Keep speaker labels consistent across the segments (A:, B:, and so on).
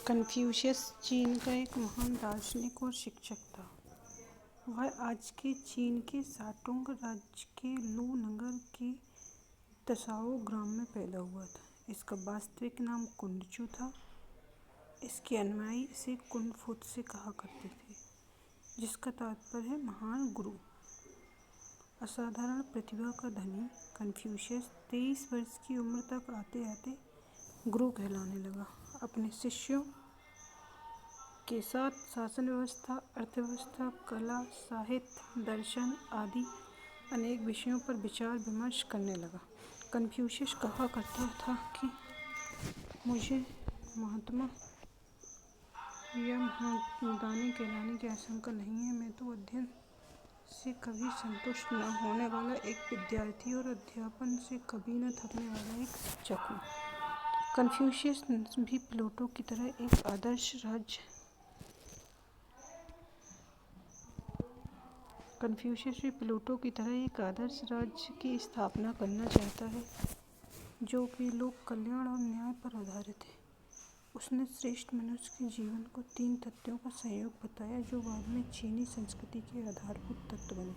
A: Confucius चीन का एक महान दार्शनिक और शिक्षक था। वह आज के चीन के शाटोंग राज्य के लू नगर के दसाओ ग्राम में पैदा हुआ था। इसका वास्तविक नाम कुंडचू था। इसके अनुयायी इसे कुंड-फुत्से कहा करते थे, जिसका तात्पर्य है महान गुरु। असाधारण प्रतिभा का धनी कन्फ्यूशियस 23 वर्ष की उम्र तक आते आते गुरु कहलाने लगा। अपने शिष्यों के साथ शासन व्यवस्था, अर्थव्यवस्था, कला, साहित्य, दर्शन आदि अनेक विषयों पर विचार विमर्श करने लगा। कन्फ्यूशियस कहा करता था कि मुझे महात्मा या महादानी कहलाने की आशंका नहीं है। मैं तो अध्ययन से कभी संतुष्ट न होने वाला एक विद्यार्थी और अध्यापन से कभी न थकने वाला एक शिक्षक हूँ। कन्फ्यूशियस भी प्लेटो की तरह एक आदर्श राज्य की स्थापना करना चाहता है, जो कि लोक कल्याण और न्याय पर आधारित है। उसने श्रेष्ठ मनुष्य के जीवन को 3 तथ्यों का संयोग बताया, जो बाद में चीनी संस्कृति के आधारभूत तत्व बने।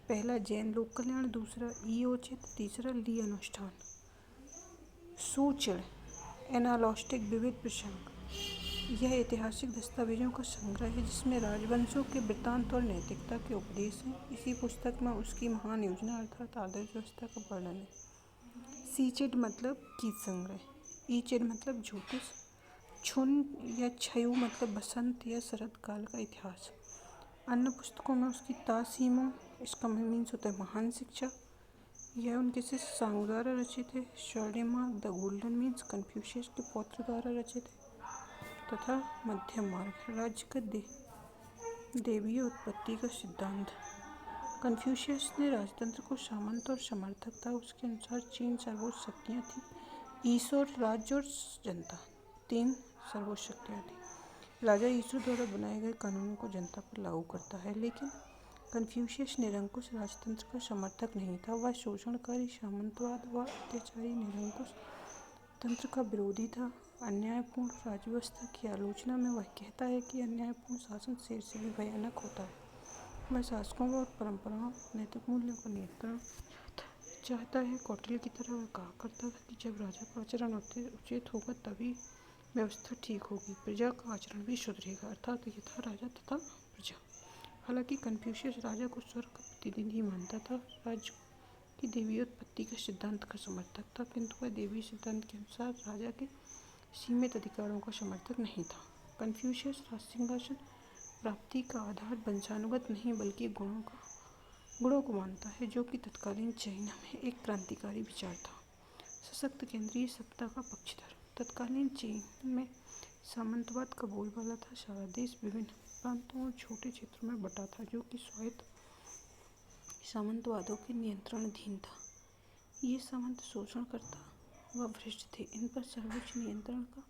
A: पहला जैन लोक कल्याण, दूसरा ई औचित्य, तीसरा ली अनुष्ठान। सूचिड़ एनालॉस्टिक विविध प्रसंग। यह ऐतिहासिक दस्तावेजों का संग्रह है जिसमें राजवंशों के वृत्तांत और नैतिकता के उपदेश हैं। इसी पुस्तक में उसकी महान योजना अर्थात आदर्श व्यवस्था का वर्णन है। सीचिड मतलब गीत संग्रह, ईचिड मतलब ज्योतिष, छुन या छयु मतलब बसंत या शरद काल का इतिहास। अन्य पुस्तकों में उसकी तासीमो, इसका मीन्स होता है महान शिक्षा, यह उनके शिष्य सांग द्वारा रचित है। स्वर्णिम द गोल्डन मीन्स कन्फ्यूशियस के पौत्र द्वारा रचित है। तथा मध्यम मार्ग, राज्य का देवीय उत्पत्ति का सिद्धांत। कन्फ्यूशियस ने राजतंत्र को सामंत और समर्थक था। उसके अनुसार चीन सर्वोच्च शक्तियाँ थीं, ईश्वर, राज्य और जनता, 3 सर्वोच्च शक्तियाँ थीं। राजा ईश्वर द्वारा बनाए गए कानूनों को जनता पर लागू करता है, लेकिन कन्फ्यूशियस निरंकुश राजतंत्र का समर्थक नहीं था। वह शोषणकारी सामंतवाद व अत्याचारी निरंकुश तंत्र का विरोधी था। अन्यायपूर्ण राज्यव्यवस्था की आलोचना में वह कहता है कि अन्यायपूर्ण शासन शेर से भी भयानक होता है। वह शासकों और परंपराओं, नैतिक मूल्यों का नियंत्रण चाहता है। कौटिल्य की तरह वह कहा करता था कि जब राजा का आचरण उचित होगा तभी व्यवस्था ठीक होगी, प्रजा का आचरण भी सुधरेगा, अर्थात यथा राजा तथा प्रजा। हालांकि कन्फ्यूशियस राजा को स्वर्ग का प्रतिनिधि मानता था, राज्य की देवीय उत्पत्ति के सिद्धांत का समर्थक था, किंतु वह देवीय सिद्धांत के अनुसार राजा के सीमित अधिकारों का समर्थक नहीं था। कन्फ्यूशियस राजसिंहासन प्राप्ति का आधार वंशानुगत नहीं बल्कि गुणों को मानता है, जो कि तत्कालीन चाइना में एक क्रांतिकारी विचार था। सशक्त केंद्रीय सत्ता का पक्षधर, तत्कालीन चीन में सामंतवाद का बोलबाला था। सारा देश विभिन्न प्रांतों और छोटे क्षेत्रों में बटा था, जो कि स्वायत्त सामंतवादों के नियंत्रणाधीन था। ये सामंत शोषणकर्ता व भ्रष्ट थे। इन पर सर्वोच्च नियंत्रण का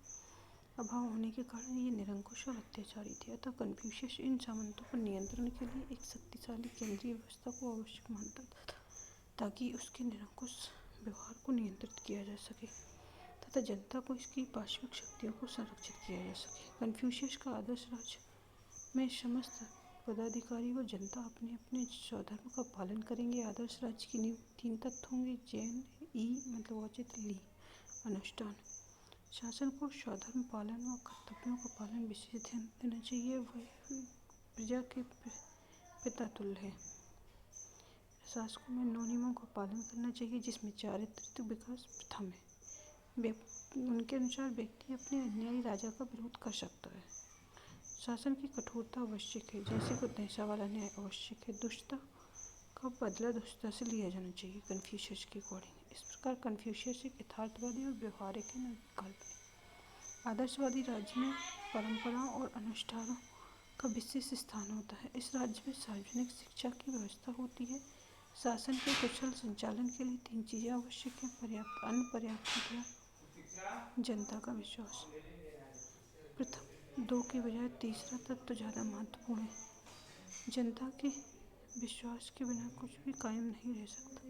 A: अभाव होने के कारण ये निरंकुश और अत्याचारी थे। अतः कन्फ्यूशियस इन सामंतों पर नियंत्रण के लिए एक शक्तिशाली केंद्रीय व्यवस्था को आवश्यक मानता था, ताकि उसके निरंकुश व्यवहार को नियंत्रित किया जा सके तथा जनता को इसकी पार्श्विक शक्तियों को संरक्षित किया जा सके। कन्फ्यूशियस का आदर्श राज्य में समस्त पदाधिकारी व जनता अपने अपने स्वधर्म का पालन करेंगे। आदर्श राज्य की नींव 3 तत्व होंगे: जैन, ई मतलब औचित्य, ली अनुष्ठान। शासन को स्वधर्म पालन व कर्तव्यों का पालन विशेष ध्यान देना चाहिए। वह प्रजा के पिता तुल्य है। शासकों में 9 नियमों का पालन करना चाहिए, जिसमें चारित्रिक विकास प्रथम है। उनके अनुसार व्यक्ति अपने अन्यायी राजा का विरोध कर सकता है। शासन की कठोरता आवश्यक है, जैसे को हिंसा वाला न्याय आवश्यक है। दुष्टता का बदला दुष्टता से लिया जाना चाहिए, कन्फ्यूशियस के अकॉर्डिंग। इस प्रकार कन्फ्यूशियस एक यथार्थवादी और व्यवहारिक है, न काल्पनिक। आदर्शवादी राज्य में परंपराओं और अनुष्ठानों का विशेष स्थान होता है। इस राज्य में सार्वजनिक शिक्षा की व्यवस्था होती है। शासन के कुशल संचालन के लिए 3 चीजें आवश्यक हैं: पर्याप्त अन्न, पर्याप्त विद्या, जनता का विश्वास। प्रथम 2 के बजाय तीसरा तत्व ज़्यादा महत्वपूर्ण है। जनता के विश्वास के बिना कुछ भी कायम नहीं रह सकता।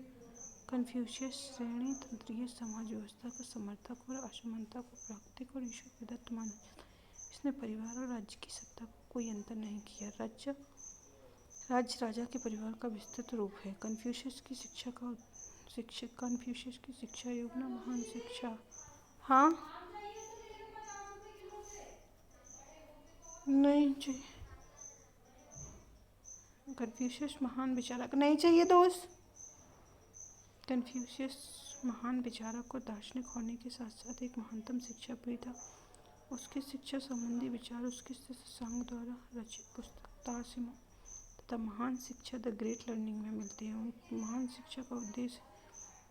A: कन्फ्यूशियस श्रेणी तंत्रीय समाज व्यवस्था का समर्थक और असमानता को प्राकृतिक और ईश्वर प्रदत्त माना जाता है। उसने परिवार और राज्य की सत्ता को कोई अंतर नहीं किया। राज्य राजा के परिवार का विस्तृत रूप है। कन्फ्यूशियस की शिक्षा योजना महान शिक्षा। हाँ नहीं चाहिए। कन्फ्यूशियस महान विचारक नहीं चाहिए दोस्त। कन्फ्यूशियस महान विचारक और दार्शनिक होने के साथ साथ एक महानतम शिक्षा भी था। उसके शिक्षा संबंधी विचार उसके सांग द्वारा रचित पुस्तक तारसिमो तथा महान शिक्षा द ग्रेट लर्निंग में मिलते हैं। महान शिक्षा का उद्देश्य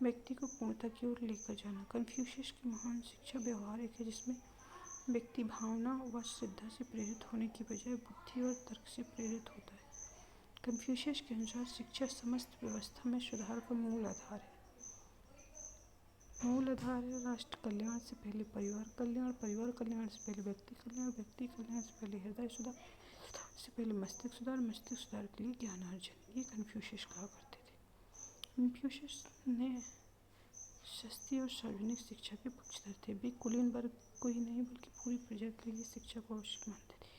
A: व्यक्ति को पूर्णता की ओर लेकर जाना। कन्फ्यूशियस की महान शिक्षा व्यवहारिक है, जिसमें व्यक्ति भावना व श्रद्धा से प्रेरित होने की बजाय बुद्धि और तर्क से प्रेरित होता है। कन्फ्यूशियस के अनुसार शिक्षा समस्त व्यवस्था में सुधार का मूल आधार है। राष्ट्र कल्याण से पहले परिवार कल्याण, परिवार कल्याण से पहले व्यक्ति कल्याण, व्यक्ति कल्याण से पहले हृदय सुधार, से पहले मस्तिष्क सुधार, मस्तिष्क सुधार के लिए ज्ञानार्जन। ये कन्फ्यूशियस कहा करते थे। कन्फ्यूशियस ने सस्ती और सार्वजनिक शिक्षा के पक्षधर थे। वे कुलीन वर्ग को ही नहीं बल्कि पूरी प्रजा के लिए शिक्षा को आवश्यक मानते थे।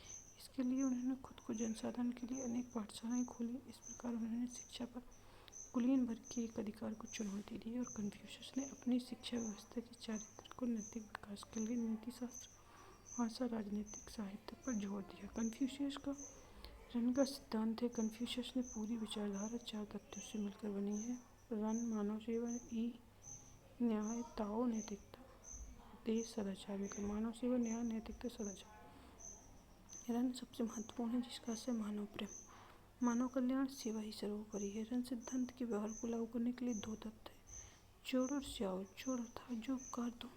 A: इसके लिए उन्होंने खुद को जनसाधन के लिए अनेक पाठशालाएं खोली। इस प्रकार उन्होंने शिक्षा पर कुलीन वर्ग के एक अधिकार को चुनौती दी और कन्फ्यूशियस ने अपनी शिक्षा व्यवस्था के चारित्रिक और नैतिक विकास के लिए नीतिशास्त्र, भाषा, राजनीतिक साहित्य पर जोर दिया। कन्फ्यूशियस का रन का सिद्धांत है। कन्फ्यूशियस ने पूरी विचारधारा 4 तथ्यों से मिलकर बनी है। रन मानव सेवा, ई न्याय, ताओ नैतिकता, देश सदाचार। मतलब मानव सेवा, न्याय, नैतिकता, सदाचार। रन सबसे महत्वपूर्ण है, जिसका आशय मानव प्रेम, मानव कल्याण, सेवा ही सर्वोपरि है। रन सिद्धांत के व्यवहार को लागू करने के लिए 2 तथ्य हैं, जोड़ और स्याओ। जोड़ अर्थात जो कार्य तुम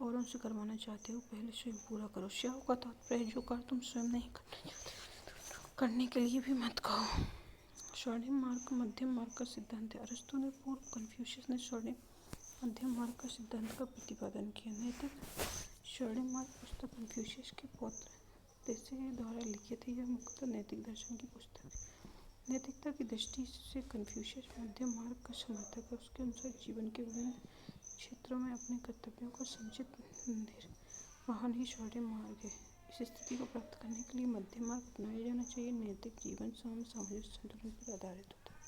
A: औरों से करवाना चाहते हो पहले स्वयं पूरा करो। स्याओ का तात्पर्य जो कार्य तुम स्वयं नहीं करना चाहते करने के लिए भी मत कहो। स्वर्णिम मार्ग, मध्यम मार्ग का सिद्धांत है। अरस्तु ने पूर्व कन्फ्यूशियस ने स्वर्णिम मध्यम मार्ग का सिद्धांत का प्रतिपादन किया। नैतिक स्वर्णिम मार्ग पुस्तक कन्फ्यूशियस के पौत्र देसे द्वारा लिखित है। यह मुख्यतः नैतिक दर्शन की पुस्तक है। नैतिकता की दृष्टि से कन्फ्यूशियस मध्यम मार्ग का समर्थक है। उसके अनुसार जीवन के विभिन्न क्षेत्रों में अपने कर्तव्यों का समुचित निर्वहन ही स्वर्णिम मार्ग है। इस स्थिति को प्राप्त करने के लिए मध्यम मार्ग अपनाया जाना चाहिए। नैतिक जीवन सामाजिक संतुलन पर आधारित होता है।